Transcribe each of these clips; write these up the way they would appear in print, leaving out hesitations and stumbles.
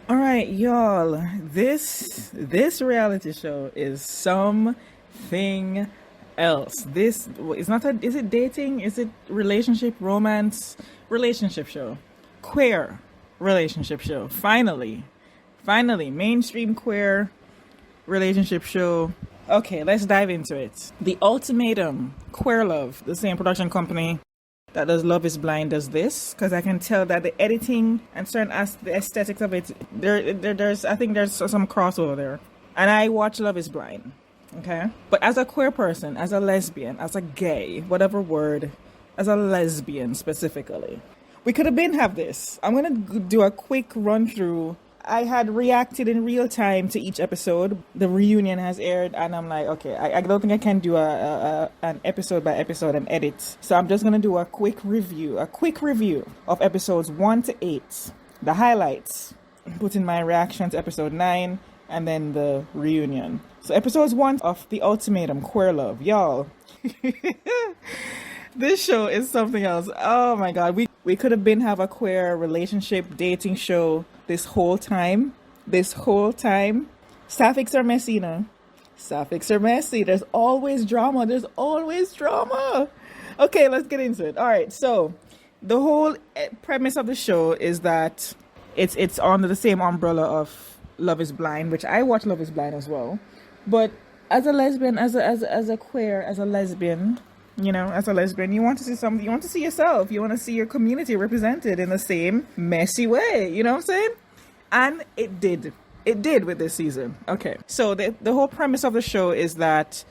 All right, y'all. This reality show is something else. This is not a. Is it dating? Is it relationship, romance, relationship show, queer relationship show? Finally, mainstream queer relationship show. Okay, let's dive into it. The Ultimatum Queer Love, the same production company that does Love is Blind, does this, because I can tell that the editing and the aesthetics of it, there's I think there's some crossover there. And I watch Love is Blind, okay? But as a queer person, as a lesbian, as a gay, whatever word, as a lesbian specifically, we could have been have this. I'm gonna do a quick run through. I had reacted in real time to each episode. The reunion has aired, and I'm like, okay, I don't think I can do an episode by episode and edit. So I'm just gonna do a quick review of episodes 1 to 8, the highlights, put in my reaction to episode 9, and then the reunion. So episodes 1 of The Ultimatum Queer Love, y'all. This show is something else. Oh my god, we could have been have a queer relationship dating show this whole time. Sapphics are messy, you know. Sapphics are messy. There's always drama. Okay, let's get into it. All right, so the whole premise of the show is that it's under the same umbrella of Love is Blind, which I watch Love is Blind as well. But as a lesbian, as a queer, as a lesbian, you know, as a lesbian, you want to see something, you want to see yourself, you want to see your community represented in the same messy way, you know what I'm saying? And it did with this season. Okay, so the whole premise of the show is that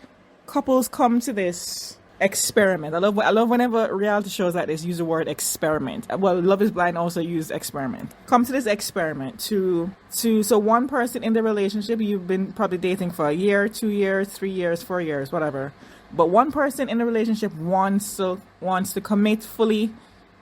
couples come to this experiment. I love whenever reality shows like this use the word experiment. Well, Love is Blind also used experiment. Come to this experiment so one person in the relationship, you've been probably dating for a year, 2 years, 3 years, 4 years, whatever. But one person in the relationship wants to commit fully,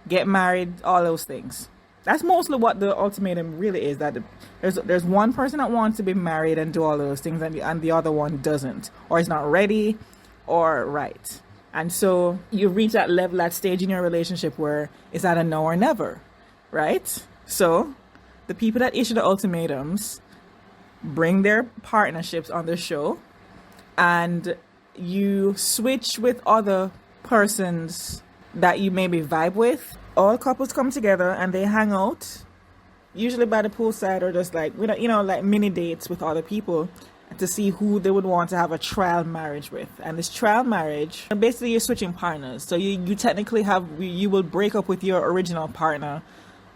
get married, all those things. That's mostly what the ultimatum really is. That there's one person that wants to be married and do all those things, and the other one doesn't, or is not ready, or right. And so you reach that level, that stage in your relationship where it's either now or never, right? So the people that issue the ultimatums bring their partnerships on the show, and you switch with other persons that you maybe vibe with. All couples come together and they hang out, usually by the poolside or just like, you know, like mini dates with other people to see who they would want to have a trial marriage with. And this trial marriage, basically you're switching partners. So you technically you will break up with your original partner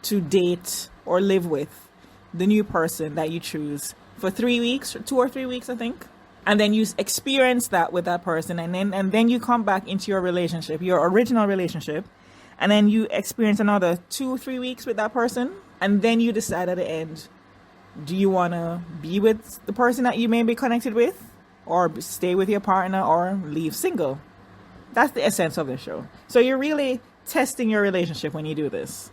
to date or live with the new person that you choose for 3 weeks, 2 or 3 weeks, I think. And then you experience that with that person, and then you come back into your relationship, your original relationship, and then you experience another 2 or 3 weeks with that person, and then you decide at the end, do you want to be with the person that you may be connected with, or stay with your partner, or leave single? That's the essence of the show. So you're really testing your relationship when you do this,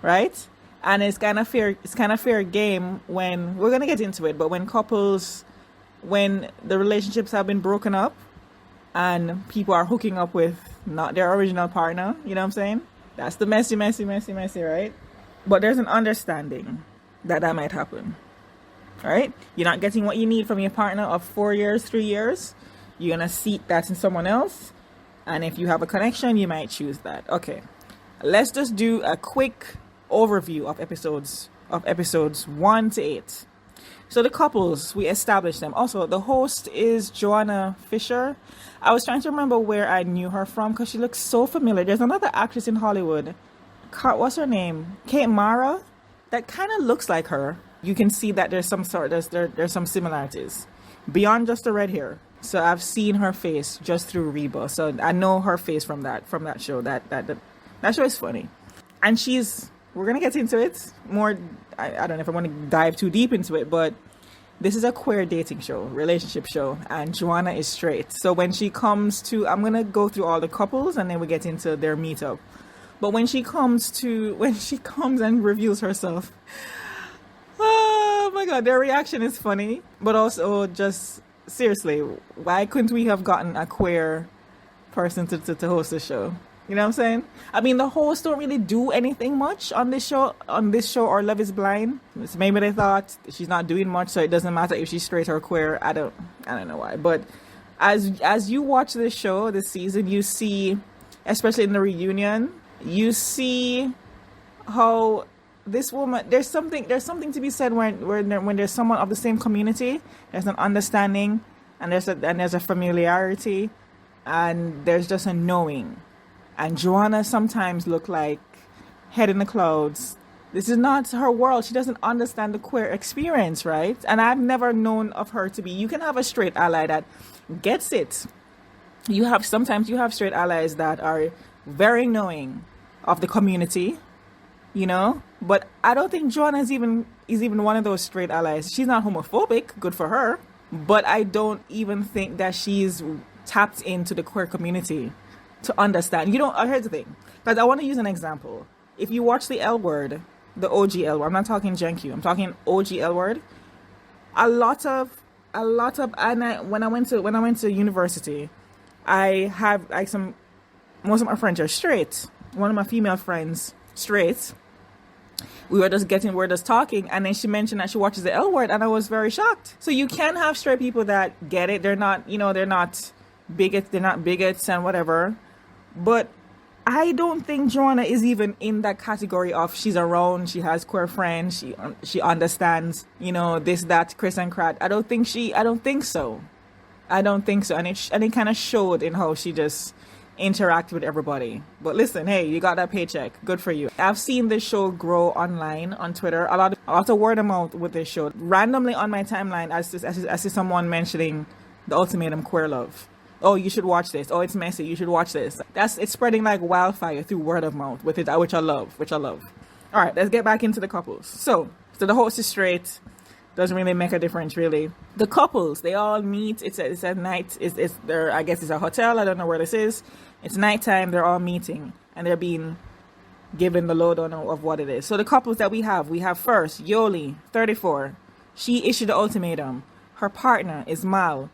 right? And it's kind of fair game when we're gonna get into it, but when the relationships have been broken up and people are hooking up with not their original partner, you know what I'm saying? That's the messy, right? But there's an understanding that might happen, right? You're not getting what you need from your partner of 4 years, 3 years. You're going to seek that in someone else. And if you have a connection, you might choose that. Okay, let's just do a quick overview of episodes 1 to 8. So the couples, we established them. Also, the host is Joanna Fisher. I was trying to remember where I knew her from because she looks so familiar. There's another actress in Hollywood. What's her name? Kate Mara? That kind of looks like her. You can see that there's some similarities beyond just the red hair. So I've seen her face just through Reba. So I know her face from that show. That show is funny. And we're going to get into it more. I don't know if I want to dive too deep into it, but this is a queer dating show, relationship show, and Joanna is straight. So when she comes to, I'm going to go through all the couples and then we get into their meetup. But when she comes and reveals herself, oh my God, their reaction is funny, but also just seriously, why couldn't we have gotten a queer person to host the show? You know what I'm saying? I mean, the hosts don't really do anything much on this show, or Love is Blind. So maybe they thought she's not doing much, so it doesn't matter if she's straight or queer. I don't know why. But as you watch this show, this season, you see, especially in the reunion, you see how this woman, there's something to be said when there's someone of the same community. There's an understanding, and there's a familiarity, and there's just a knowing. And Joanna sometimes look like head in the clouds. This is not her world. She doesn't understand the queer experience, right? And I've never known of her to be. You can have a straight ally that gets it. Sometimes you have straight allies that are very knowing of the community, you know. But I don't think Joanna is even one of those straight allies. She's not homophobic. Good for her. But I don't even think that she's tapped into the queer community to understand. Here's the thing, because I want to use an example. If you watch the L Word, the OG L Word, I'm not talking Gen Q, I'm talking OG L Word. When I went to university, I have most of my friends are straight. One of my female friends, straight. We were just talking, and then she mentioned that she watches the L Word, and I was very shocked. So you can have straight people that get it. They're not bigots and whatever. But I don't think Joanna is even in that category of she's around, she has queer friends, she understands, this, that, Chris and Crat. I don't think so. And it kind of showed in how she just interacted with everybody. But listen, hey, you got that paycheck. Good for you. I've seen this show grow online on Twitter. A lot of word of mouth with this show. Randomly on my timeline, I see someone mentioning the Ultimatum Queer Love. Oh, you should watch this. Oh, it's messy. You should watch this. It's spreading like wildfire through word of mouth which I love. All right, let's get back into the couples. So the host is straight. Doesn't really make a difference, really. The couples, they all meet. It's at night. It's there. I guess it's a hotel. I don't know where this is. It's nighttime. They're all meeting, and they're being given the lowdown of what it is. So the couples that we have first Yoli, 34. She issued the ultimatum. Her partner is Mal.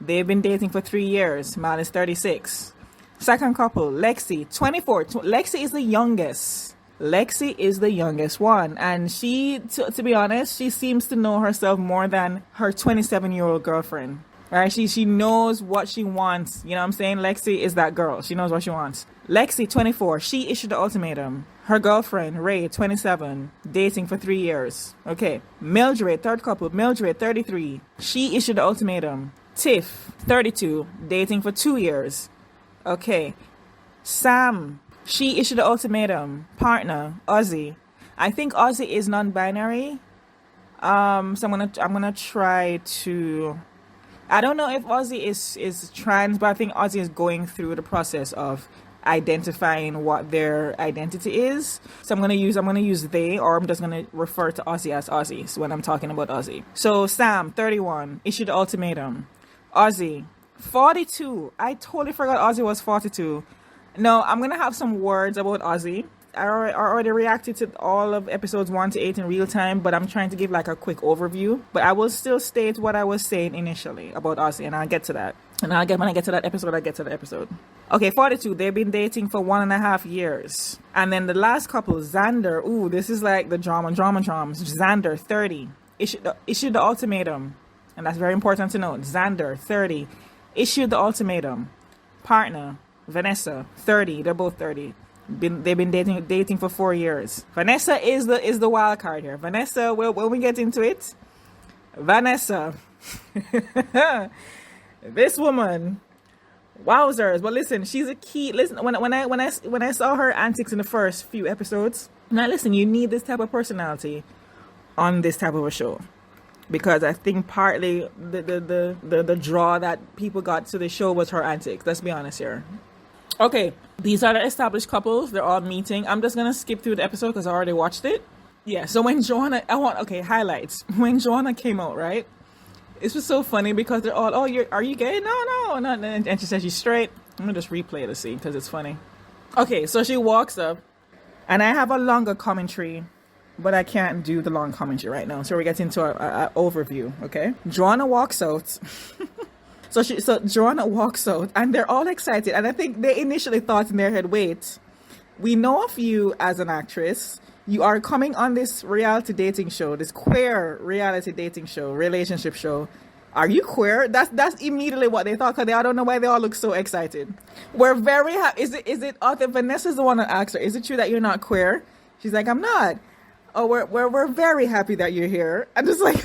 They've been dating for 3 years. Mal is 36. Second couple, Lexi, 24. Lexi is the youngest. Lexi is the youngest one. And she, to be honest, she seems to know herself more than her 27-year-old girlfriend. Right? She knows what she wants. You know what I'm saying? Lexi is that girl. She knows what she wants. Lexi, 24. She issued the ultimatum. Her girlfriend, Ray, 27. Dating for 3 years. Okay. Mildred, third couple. Mildred, 33. She issued the ultimatum. Tiff, 32, dating for 2 years. Okay. Sam, she issued the ultimatum. Partner, Ozzy. I think Ozzy is non-binary. So I'm gonna try to. I don't know if Ozzy is trans, but I think Ozzy is going through the process of identifying what their identity is. So I'm gonna use they, or I'm just gonna refer to Ozzy as Ozzy when I'm talking about Ozzy. So Sam, 31, issued the ultimatum. Ozzy, 42. I totally forgot Ozzy was 42. No, I'm going to have some words about Ozzy. I already reacted to all of episodes 1 to 8 in real time, but I'm trying to give like a quick overview. But I will still state what I was saying initially about Ozzy, and I'll get to that. When I get to that episode. Okay, 42. They've been dating for 1.5 years. And then the last couple, Xander. Ooh, this is like the drama. Xander, 30. Issued the ultimatum. And that's very important to note. Xander, 30, issued the ultimatum. Partner, Vanessa, 30. They're both 30. They've been dating for 4 years. Vanessa is the wild card here. Vanessa, when we get into it, Vanessa, this woman, wowzers. But listen, she's a key. Listen, when I saw her antics in the first few episodes, now listen, you need this type of personality on this type of a show. Because I think partly the draw that people got to the show was her antics. Let's be honest here. Okay, these are the established couples. They're all meeting. I'm just going to skip through the episode because I already watched it. Yeah, so when Joanna... highlights. When Joanna came out, right? This was so funny because they're all, are you gay? No, not. And she says she's straight. I'm going to just replay the scene because it's funny. Okay, so she walks up. And I have a longer commentary, but I can't do the long commentary right now. So we get into an overview, okay? Joanna walks out. So Joanna walks out and they're all excited. And I think they initially thought in their head, wait, we know of you as an actress. You are coming on this reality dating show, this queer reality dating show, relationship show. Are you queer? That's immediately what they thought, because I don't know why they all look so excited. We're very happy. Is it Arthur? Vanessa's the one that asked her, is it true that you're not queer? She's like, I'm not. Oh, we're very happy that you're here. I'm just like,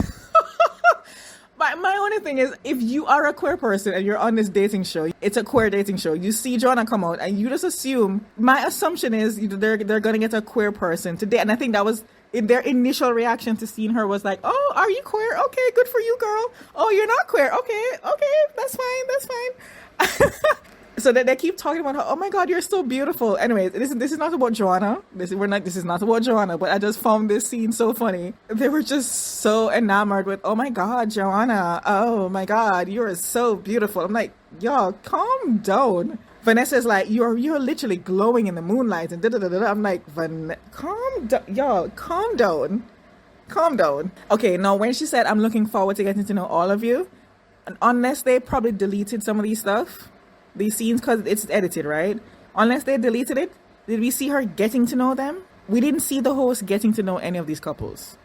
my only thing is, if you are a queer person and you're on this dating show, it's a queer dating show. You see Joanna come out and you just assume, my assumption is they're going to get a queer person today. And I think that was in their initial reaction to seeing her was like, oh, are you queer? Okay, good for you, girl. Oh, you're not queer. Okay, that's fine. So that they keep talking about her. Oh my God, you're so beautiful. Anyways, this is not about Joanna. This is not about Joanna. But I just found this scene so funny. They were just so enamored with, oh my God, Joanna. Oh my God, you're so beautiful. I'm like, y'all, calm down. Vanessa's like, you're literally glowing in the moonlight and da-da-da-da. I'm like, calm down, y'all, calm down. Okay, now when she said, I'm looking forward to getting to know all of you, and unless they probably deleted some of these scenes, because it's edited, right? Unless they deleted it, did we see her getting to know them? We didn't see the host getting to know any of these couples.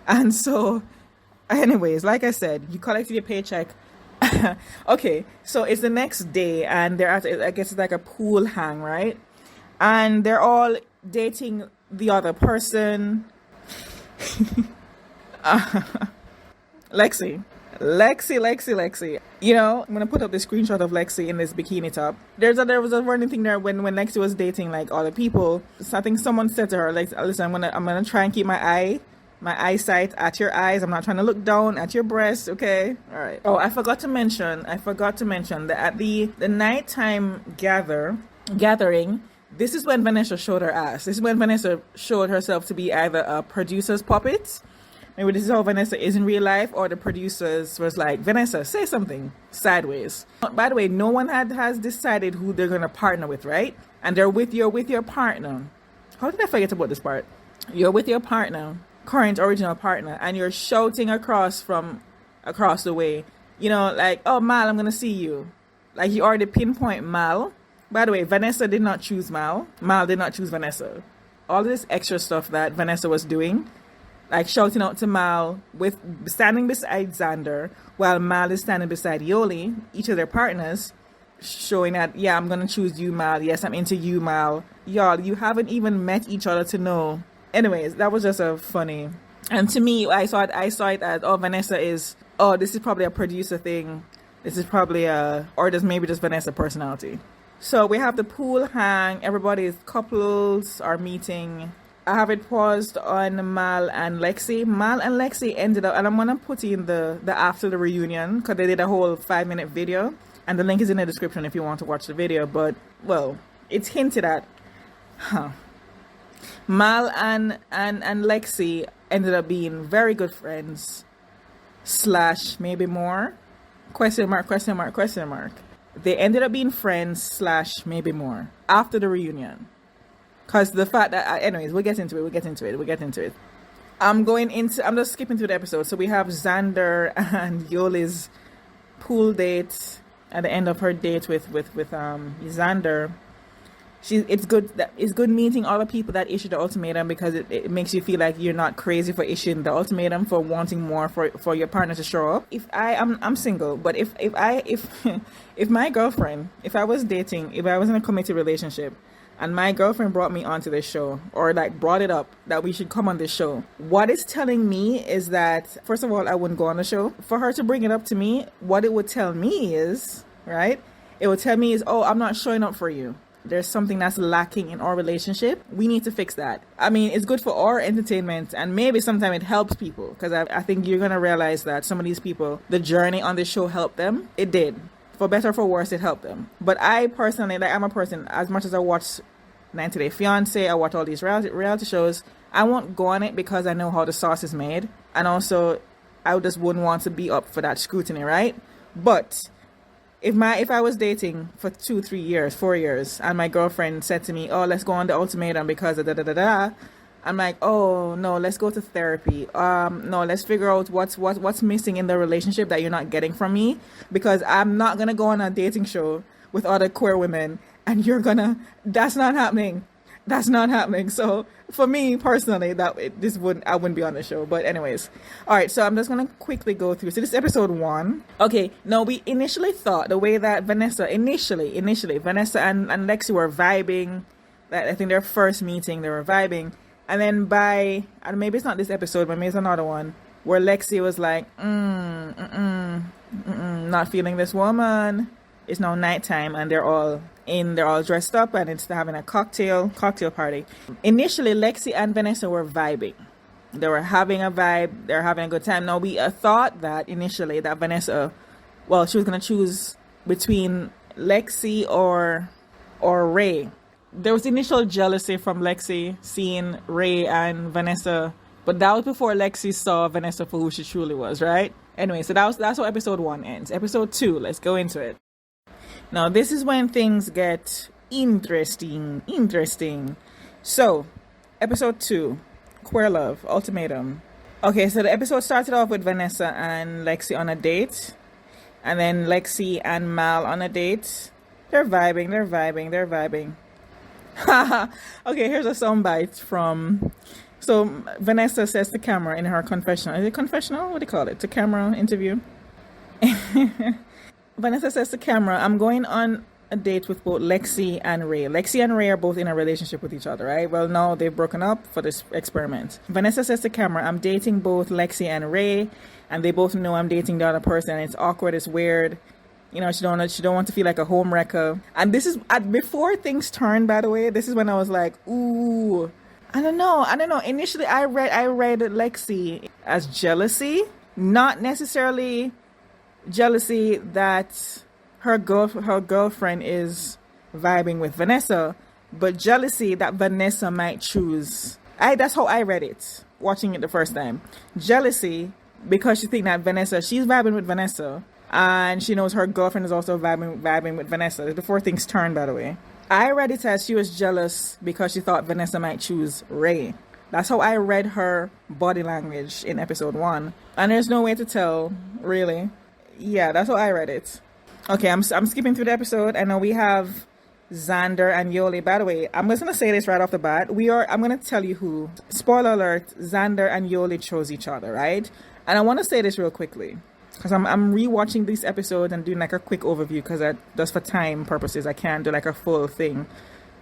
And so, anyways, like I said, you collected your paycheck. Okay, so it's the next day and they're at, I guess it's like a pool hang, right? And they're all dating the other person. Lexi. You know, I'm gonna put up the screenshot of Lexi in this bikini top. There was a running thing there when Lexi was dating like other people. So I think someone said to her, like, listen, I'm gonna try and keep my eyesight at your eyes. I'm not trying to look down at your breasts, okay? All right. Oh, I forgot to mention that at the nighttime gathering, this is when Vanessa showed her ass. This is when Vanessa showed herself to be either a producer's puppet. Maybe this is how Vanessa is in real life, or the producers was like, Vanessa, say something sideways. By the way, no one has decided who they're gonna partner with, right? And they're with your partner. How did I forget about this part? You're with your partner, current original partner, and you're shouting across the way, you know, like, oh, Mal, I'm gonna see you. Like, you already pinpoint Mal. By the way, Vanessa did not choose Mal. Mal did not choose Vanessa. All this extra stuff that Vanessa was doing, like shouting out to Mal, with standing beside Xander, while Mal is standing beside Yoli, each of their partners, showing that, yeah, I'm gonna choose you, Mal. Yes, I'm into you, Mal. Y'all, you haven't even met each other to know. Anyways, that was just a funny. And to me, I saw it as, oh, Vanessa is, oh, this is probably a producer thing. This is probably or maybe just Vanessa personality. So we have the pool hang. Everybody's couples are meeting. I have it paused on Mal and Lexi. Mal and Lexi ended up, and I'm gonna put in the after the reunion, because they did a whole 5-minute video, and the link is in the description if you want to watch the video. But, well, it's hinted at. Mal and Lexi ended up being very good friends / maybe more ? They ended up being friends / maybe more after the reunion. Because the fact that, anyways, we'll get into it. I'm just skipping through the episode. So we have Xander and Yoli's pool date at the end of her date with Xander. It's good meeting all the people that issued the ultimatum, because it makes you feel like you're not crazy for issuing the ultimatum, for wanting more for your partner to show up. I'm single, but if my girlfriend, if I was dating, if I was in a committed relationship, and my girlfriend brought me onto this show, or like brought it up that we should come on this show, what it's telling me is that, first of all, I wouldn't go on the show. For her to bring it up to me, what it would tell me is, right? It would tell me is, oh, I'm not showing up for you. There's something that's lacking in our relationship. We need to fix that. I mean, it's good for our entertainment, and maybe sometimes it helps people, because I think you're going to realize that some of these people, the journey on this show helped them. It did. For better or for worse, it helped them. But I personally, like, I'm a person, as much as I watch 90 Day Fiancé, I watch all these reality shows, I won't go on it because I know how the sauce is made. And also, I just wouldn't want to be up for that scrutiny, right? But if I was dating for 2, 3 years, 4 years, and my girlfriend said to me, oh, let's go on the ultimatum because of da-da-da-da, I'm like, oh no, let's go to therapy. No, let's figure out what's missing in the relationship that you're not getting from me, because I'm not gonna go on a dating show with other queer women, and that's not happening. That's not happening. So for me personally, I wouldn't be on the show. But anyways, all right. So I'm just gonna quickly go through. So this is episode 1. Okay. No, we initially thought the way that initially Vanessa and Lexi were vibing. That I think their first meeting they were vibing, and then and maybe it's not this episode, but maybe it's another one where Lexi was like, not feeling this woman. It's now nighttime and they're all dressed up and it's having a cocktail party. Initially, Lexi and Vanessa were vibing. They were having a vibe. They're having a good time. Now, we thought that initially that Vanessa, well, she was going to choose between Lexi or Ray. There was initial jealousy from Lexi seeing Ray and Vanessa, but that was before Lexi saw Vanessa for who she truly was, right? Anyway, so that's how episode 1 ends. Episode 2, let's go into it. Now, this is when things get interesting. So, episode 2, Queer Love, Ultimatum. Okay, so the episode started off with Vanessa and Lexi on a date. And then Lexi and Mal on a date. They're vibing. Okay, here's a soundbite from... So, Vanessa says to camera in her confessional. Is it confessional? What do you call it? To camera interview? Vanessa says to camera, I'm going on a date with both Lexi and Ray. Lexi and Ray are both in a relationship with each other, right? Well, now they've broken up for this experiment. Vanessa says to camera, I'm dating both Lexi and Ray, and they both know I'm dating the other person. It's awkward, it's weird. You know, she don't want to feel like a home wrecker. And this is before things turned, by the way. This is when I was like, ooh, I don't know. Initially, I read Lexi as jealousy, not necessarily jealousy that her girlfriend is vibing with Vanessa, but jealousy that Vanessa might choose. That's how I read it, watching it the first time. Jealousy because she think that she's vibing with Vanessa, and she knows her girlfriend is also vibing with Vanessa. Before things turned, by the way. I read it as she was jealous because she thought Vanessa might choose Ray. That's how I read her body language in episode 1. And there's no way to tell, really. Yeah, that's how I read it. Okay, I'm skipping through the episode. I know we have Xander and Yoli. By the way, I'm just going to say this right off the bat. I'm going to tell you who. Spoiler alert, Xander and Yoli chose each other, right? And I want to say this real quickly, because I'm rewatching these episodes and doing like a quick overview, because just for time purposes, I can't do like a full thing.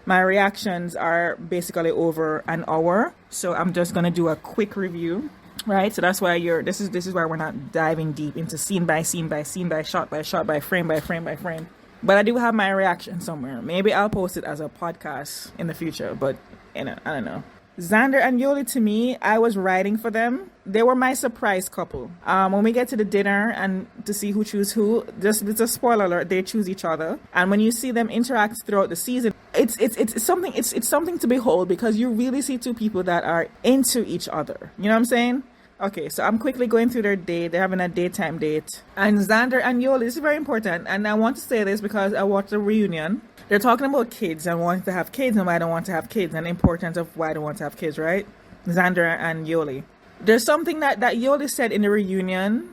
My reactions are basically over an hour, so I'm just going to do a quick review. Right, so that's why this is why we're not diving deep into scene by scene by scene by shot by shot by frame by frame by frame. But I do have my reaction somewhere. Maybe I'll post it as a podcast in the future. But I don't know. Xander and Yoli, to me, I was writing for them. They were my surprise couple. When we get to the dinner and to see who choose who, just it's a spoiler alert, they choose each other. And when you see them interact throughout the season, it's something to behold, because you really see two people that are into each other. You know what I'm saying? Okay, so I'm quickly going through their date. They're having a daytime date. And Xander and Yoli, this is very important. And I want to say this because I watched the reunion. They're talking about kids and wanting to have kids and why I don't want to have kids and the importance of why I don't want to have kids, right? Xander and Yoli. There's something that Yoli said in the reunion.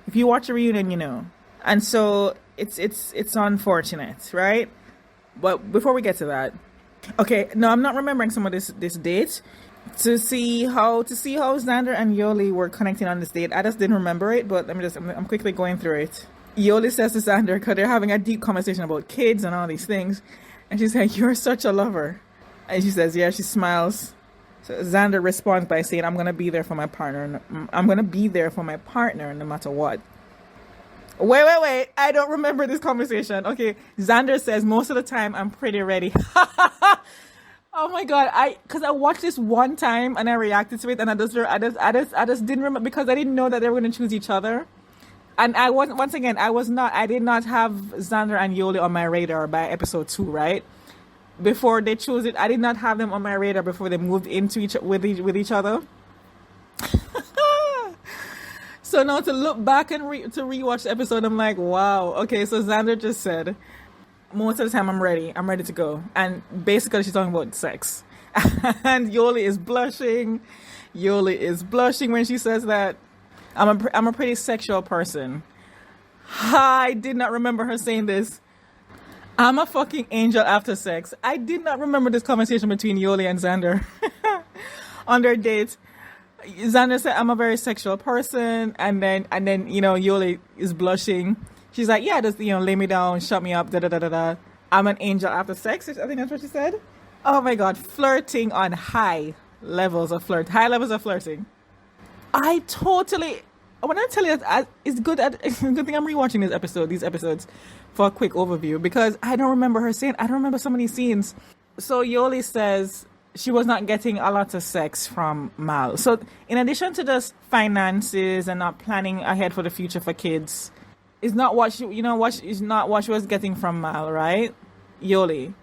If you watch the reunion, you know. And so it's unfortunate, right? But before we get to that, okay, no, I'm not remembering some of this date. To see how Xander and Yoli were connecting on this date. I just didn't remember it, but I'm quickly going through it. Yoli says to Xander, because they're having a deep conversation about kids and all these things, and she's like, "You're such a lover," and she says, "Yeah." She smiles. So Xander responds by saying, "I'm gonna be there for my partner. I'm gonna be there for my partner no matter what." Wait! I don't remember this conversation. Okay, Xander says, "Most of the time, I'm pretty ready." Oh my god! Because I watched this one time and I reacted to it, and I just didn't remember, because I didn't know that they were going to choose each other. And I did not have Xander and Yoli on my radar by episode 2, right? Before they chose it, I did not have them on my radar before they moved into with each other. So now to look back and to rewatch the episode, I'm like, wow. Okay, so Xander just said, most of the time I'm ready to go. And basically she's talking about sex. And Yoli is blushing. Yoli is blushing when she says that. I'm a pretty sexual person. I did not remember her saying this. I'm a fucking angel after sex. I did not remember this conversation between Yoli and Xander on their date. Xander said, I'm a very sexual person. And then, Yoli is blushing. She's like, yeah, just, lay me down, shut me up, da da da da da. I'm an angel after sex. I think that's what she said. Oh my God. Flirting on high levels of flirting. When I tell you that, it's a good thing I'm rewatching these episodes for a quick overview, because I don't remember some of these scenes. So Yoli says she was not getting a lot of sex from Mal. So in addition to just finances and not planning ahead for the future for kids, is not what she was getting from Mal, right? Yoli.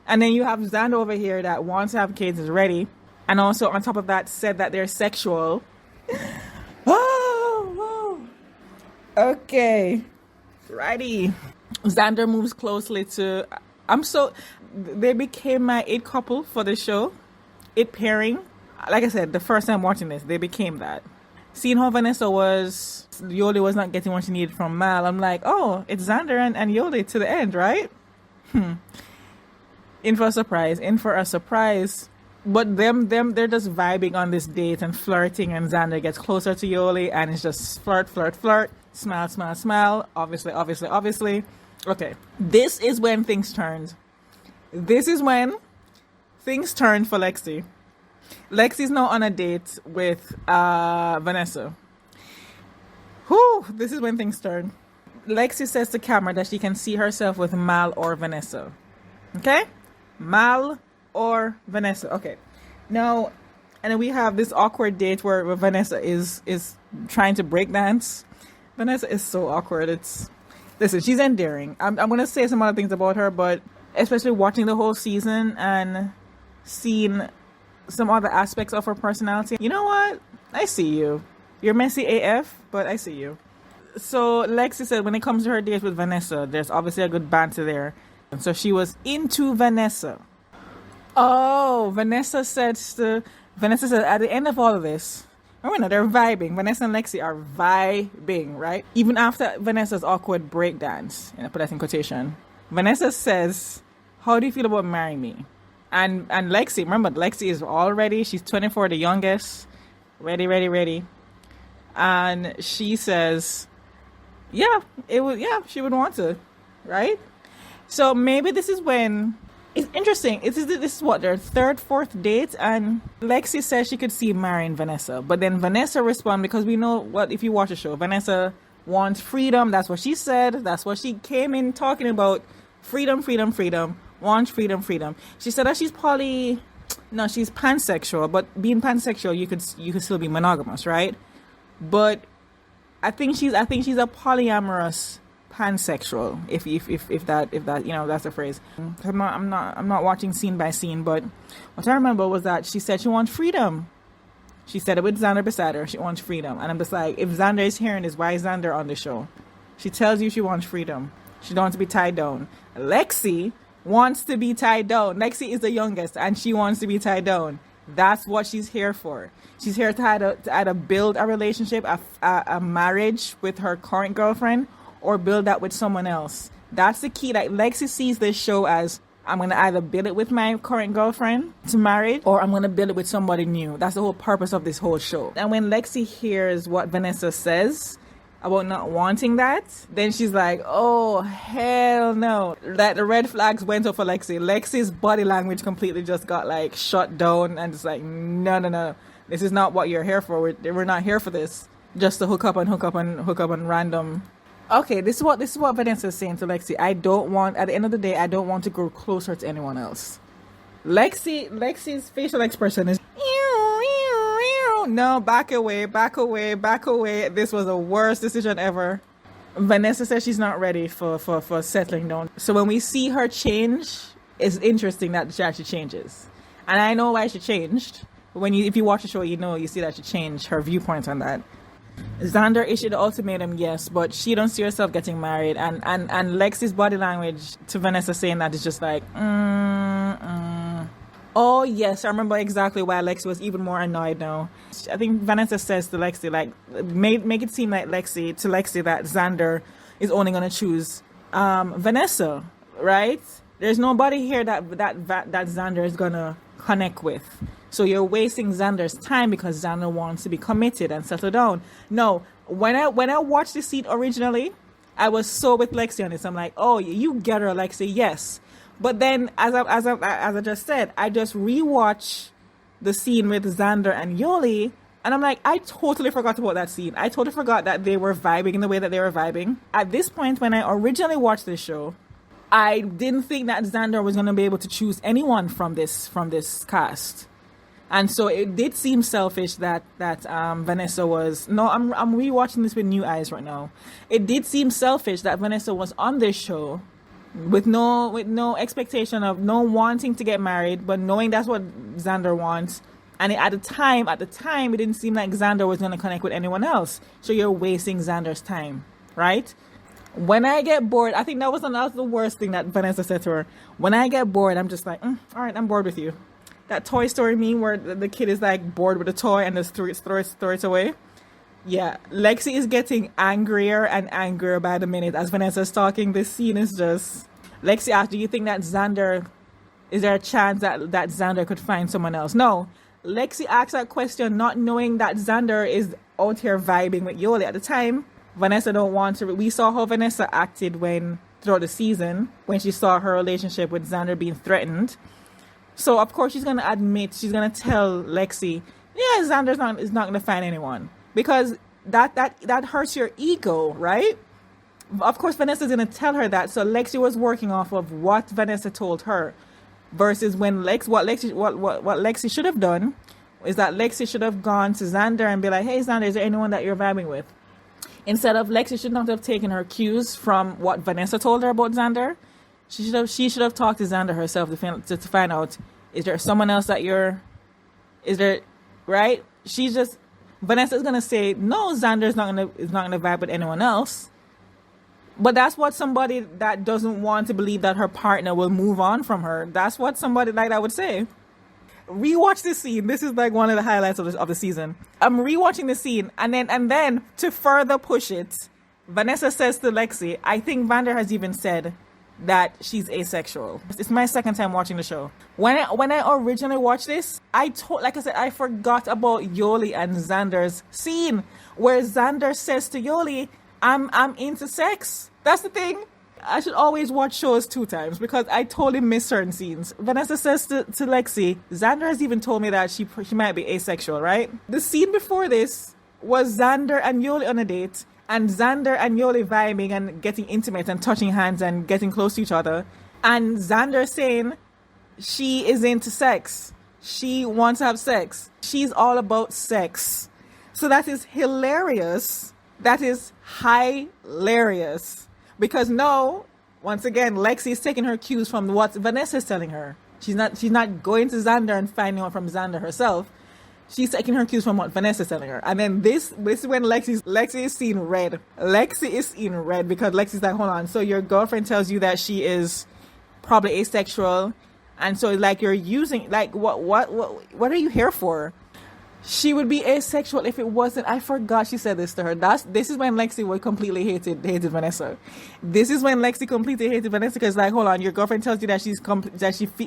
And then you have Xander over here that wants to have kids, is ready, and also on top of that said that they're sexual. Okay. Righty. Xander moves closely to... They became my it couple for the show. It pairing. Like I said, the first time watching this, they became that. Seeing how Yoli was not getting what she needed from Mal, I'm like, oh, it's Xander and Yoli to the end, right? In for a surprise. But they're just vibing on this date and flirting, and Xander gets closer to Yoli, and it's just flirt, smile. Obviously. Okay. This is when things turned. This is when things turned for Lexi. Lexi's now on a date with Vanessa. This is when things turn. Lexi says to camera that she can see herself with Mal or Vanessa. Okay? Mal or Vanessa. Okay. Now, and then we have this awkward date where Vanessa is trying to break dance. Vanessa is so awkward. Listen, she's endearing. I'm going to say some other things about her, but especially watching the whole season and seeing some other aspects of her personality. You know what? I see you. You're messy AF, but I see you. So Lexi said when it comes to her date with Vanessa, there's obviously a good banter there. And so she was into Vanessa. Oh, Vanessa said at the end of all of this, they're vibing. Vanessa and Lexi are vibing, right? Even after Vanessa's awkward breakdance, and I put that in quotation, Vanessa says, how do you feel about marrying me? And Lexi, remember, Lexi is all ready. She's 24, the youngest. Ready. And she says, she would want to, right? So maybe this is when... It's interesting. This is what, their third, fourth date, and Lexi says she could see marrying Vanessa. But then Vanessa responds, because we know what, if you watch the show, Vanessa wants freedom. That's what she said. That's what she came in talking about. Freedom. Wants freedom. She said that she's she's pansexual, but being pansexual, you could still be monogamous, right? But I think she's a polyamorous pansexual, if that that's the phrase. I'm not watching scene by scene, but what I remember was that she said she wants freedom. She said it with Xander beside her. She wants freedom, and I'm just like, if Xander is hearing this, why is Xander on the show? She tells you she wants freedom. She don't want to be tied down. Lexi wants to be tied down. Lexi is the youngest, and she wants to be tied down. That's what she's here for. She's here to either build a relationship, a marriage with her current girlfriend, or build that with someone else. That's the key. Like, Lexi sees this show as, I'm going to either build it with my current girlfriend to marry, or I'm going to build it with somebody new. That's the whole purpose of this whole show. And when Lexi hears what Vanessa says about not wanting that, then she's like, oh, hell no. That the red flags went up for Lexi. Lexi's body language completely just got like shut down, and it's like, no. This is not what you're here for. We're not here for this. Just to hook up on random. Okay, this is what Vanessa is saying to Lexi. At the end of the day, I don't want to grow closer to anyone else. Lexi's facial expression is, no, back away. This was the worst decision ever. Vanessa says she's not ready for settling down. So when we see her change, it's interesting that she actually changes. And I know why she changed. If you watch the show, you see that she changed her viewpoint on that. Xander issued the ultimatum, yes, but she don't see herself getting married, and Lexi's body language to Vanessa saying that is just like, Oh yes, I remember exactly why Lexi was even more annoyed now. I think Vanessa says to Lexi, like, make it seem like Lexi that Xander is only gonna choose Vanessa, right? There's nobody here that Xander is gonna connect with. So you're wasting Xander's time because Xander wants to be committed and settle down. No, when I watched the scene originally, I was so with Lexi on this. I'm like, oh, you get her, Lexi, yes. But then, as I just said, I just rewatch the scene with Xander and Yoli, and I'm like, I totally forgot about that scene. I totally forgot that they were vibing in the way that they were vibing. At this point, when I originally watched this show, I didn't think that Xander was going to be able to choose anyone from this cast. And so it did seem selfish that Vanessa was. No, I'm rewatching this with new eyes right now. It did seem selfish that Vanessa was on this show with no expectation of no wanting to get married, but knowing that's what Xander wants. And at the time, it didn't seem like Xander was going to connect with anyone else. So you're wasting Xander's time, right? When I get bored, I think that was the worst thing that Vanessa said to her. When I get bored, I'm just like, all right, I'm bored with you. That Toy Story meme where the kid is like bored with a toy and just throw it away. Yeah, Lexi is getting angrier and angrier by the minute as Vanessa's talking. This scene is just... Lexi asked, do you think that Xander... Is there a chance that Xander could find someone else? No. Lexi asked that question not knowing that Xander is out here vibing with Yoli. At the time, Vanessa don't want to... We saw how Vanessa acted throughout the season when she saw her relationship with Xander being threatened. So, of course, she's going to tell Lexi, yeah, Xander is not going to find anyone. Because that hurts your ego, right? Of course, Vanessa's going to tell her that. So Lexi was working off of what Vanessa told her, versus when what Lexi should have done is that Lexi should have gone to Xander and be like, "Hey, Xander, is there anyone that you're vibing with?" Instead of Lexi should not have taken her cues from what Vanessa told her about Xander. She should have talked to Xander herself to find out, is there someone else that is there, right? Vanessa's gonna say no. Xander is not gonna vibe with anyone else. But that's what somebody that doesn't want to believe that her partner will move on from her. That's what somebody like that would say. Rewatch this scene. This is like one of the highlights of the season. I'm rewatching the scene, and then to further push it, Vanessa says to Lexi, I think Vander has even said that she's asexual. It's my second time watching the show. When I originally watched this, I forgot about Yoli and Xander's scene where Xander says to Yoli, I'm into sex. That's the thing. I should always watch shows 2 times because I totally miss certain scenes. Vanessa says to Lexi, Xander has even told me that she might be asexual, right? The scene before this was Xander and Yoli on a date, and Xander and Yoli vibing and getting intimate and touching hands and getting close to each other. And Xander saying she is into sex. She wants to have sex. She's all about sex. So that is hilarious. That is hilarious. Because no, once again, Lexi is taking her cues from what Vanessa is telling her. She's not going to Xander and finding out from Xander herself. She's taking her cues from what Vanessa is telling her. And then this is when Lexi is seeing red. Lexi is seeing red because Lexi's like, hold on. So your girlfriend tells you that she is probably asexual. And so like you're using, like, what are you here for? She would be asexual if it wasn't. I forgot she said this to her. This is when Lexi would completely hated Vanessa. This is when Lexi completely hated Vanessa because, like, hold on, your girlfriend tells you that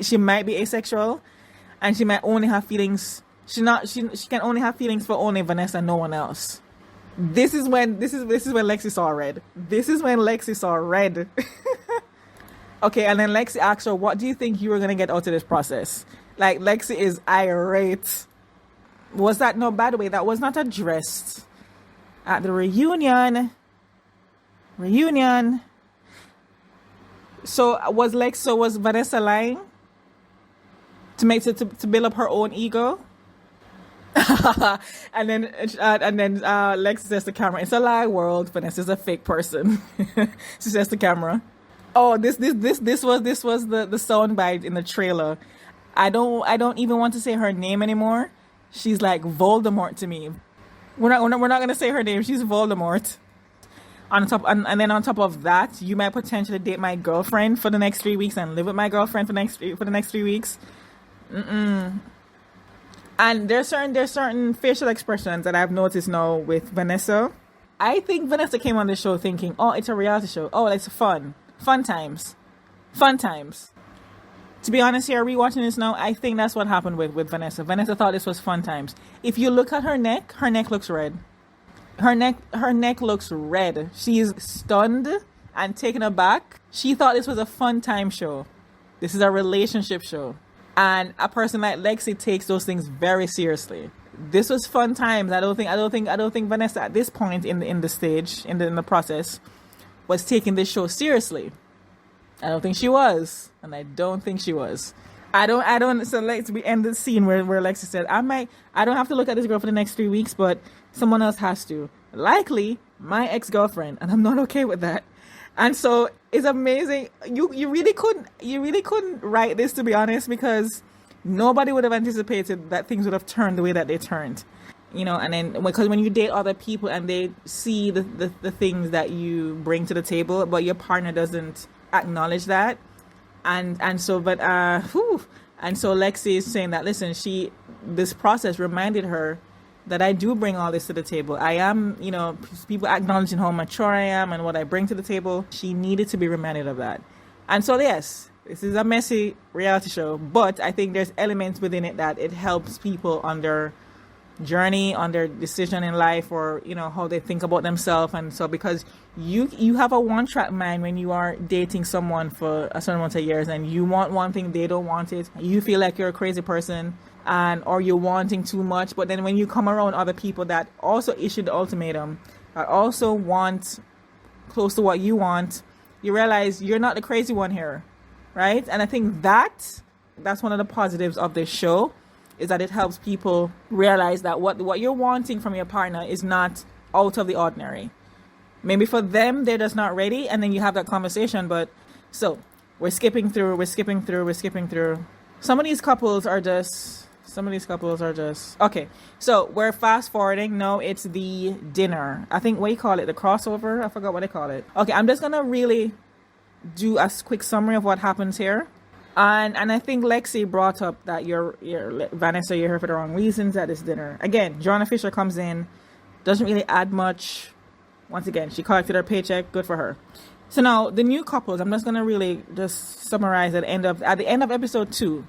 she might be asexual, and she might only have feelings. She can only have feelings for only Vanessa and no one else. This is when Lexi saw red. This is when Lexi saw red. Okay, and then Lexi asks her, "What do you think you were gonna get out of this process?" Like, Lexi is irate. By the way, that was not addressed at the reunion. So was Vanessa lying to build up her own ego? and then Lexi says to camera, "It's a lie world. Vanessa's a fake person." She says to camera. Oh, this was the soundbite in the trailer. I don't even want to say her name anymore. She's like Voldemort to me. We're not gonna say her name. She's Voldemort. And then on top of that, you might potentially date my girlfriend for the next 3 weeks and live with my girlfriend for the next 3 weeks. And there's certain facial expressions that I've noticed now with Vanessa. I think Vanessa came on the show thinking, oh, it's a reality show. Oh, it's fun times. To be honest here, rewatching this now, I think that's what happened with Vanessa. Vanessa thought this was fun times. If you look at her neck looks red. Her neck looks red. She's stunned and taken aback. She thought this was a fun time show. This is a relationship show. And a person like Lexi takes those things very seriously. This was fun times. I don't think Vanessa at this point in the stage, in the process, was taking this show seriously. I don't think she was. And I don't think she was. I don't so we end the scene where Lexi said, I don't have to look at this girl for the next 3 weeks, but someone else has to. Likely my ex-girlfriend, and I'm not okay with that. And so it's amazing. You really couldn't write this, to be honest, because nobody would have anticipated that things would have turned the way that they turned. And then because when you date other people and they see the things that you bring to the table, but your partner doesn't acknowledge that. And so Lexi is saying that, listen, this process reminded her that I do bring all this to the table. I am, people acknowledging how mature I am and what I bring to the table. She needed to be reminded of that. And so, yes, this is a messy reality show, but I think there's elements within it that it helps people on their journey, on their decision in life, or, how they think about themselves. And so, because you have a one-track mind when you are dating someone for a certain amount of years and you want one thing, they don't want it. You feel like you're a crazy person. Or you're wanting too much, but then when you come around other people that also issued the ultimatum, that also want close to what you want, you realize you're not the crazy one here, right? And I think that's one of the positives of this show, is that it helps people realize that what you're wanting from your partner is not out of the ordinary. Maybe for them, they're just not ready, and then you have that conversation. But so we're skipping through. Some of these couples are just okay. So we're fast forwarding. No, it's the dinner. I think what you call it, the crossover. I forgot what they call it. Okay, I'm just gonna really do a quick summary of what happens here. And I think Lexi brought up that you're Vanessa, you're here for the wrong reasons at this dinner. Again, Joanna Fisher comes in, doesn't really add much. Once again, she collected her paycheck. Good for her. So now the new couples. I'm just gonna really just summarize at the end of episode 2.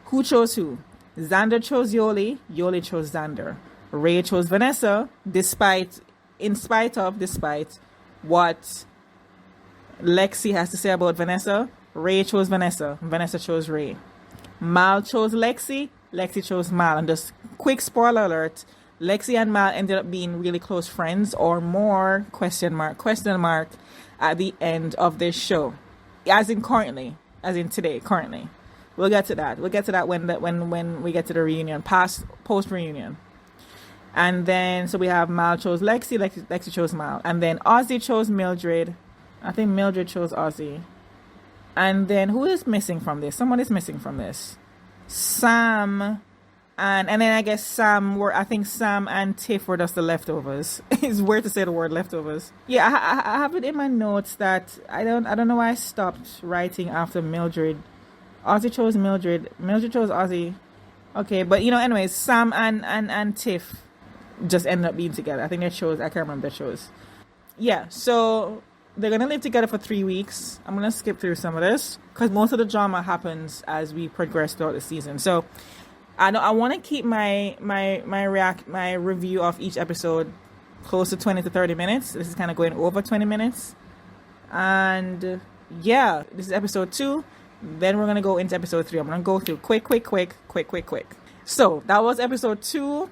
Who chose who? Xander chose Yoli. Yoli chose Xander. Ray chose Vanessa, despite what Lexi has to say about Vanessa. Ray chose Vanessa. Vanessa chose Ray. Mal chose Lexi. Lexi chose Mal. And just quick spoiler alert, Lexi and Mal ended up being really close friends, or more, question mark, at the end of this show. As in today, currently. We'll get to that. When we get to the reunion, post reunion. And then, so we have Mal chose Lexi, Lexi chose Mal. And then Ozzy chose Mildred. I think Mildred chose Ozzy. And then who is missing from this? Someone is missing from this. Sam. And then I guess Sam and Tiff were just the leftovers. It's weird to say the word leftovers. Yeah, I have it in my notes that I don't know why I stopped writing after Mildred. Ozzy chose Mildred. Mildred chose Ozzy. Okay, but anyways, Sam and Tiff just ended up being together. I think their shows, I can't remember their shows. Yeah, so they're going to live together for 3 weeks. I'm going to skip through some of this because most of the drama happens as we progress throughout the season. So I want to keep my review of each episode close to 20 to 30 minutes. This is kind of going over 20 minutes. And yeah, this is episode 2. Then we're going to go into episode 3. I'm going to go through quick. So that was episode 2.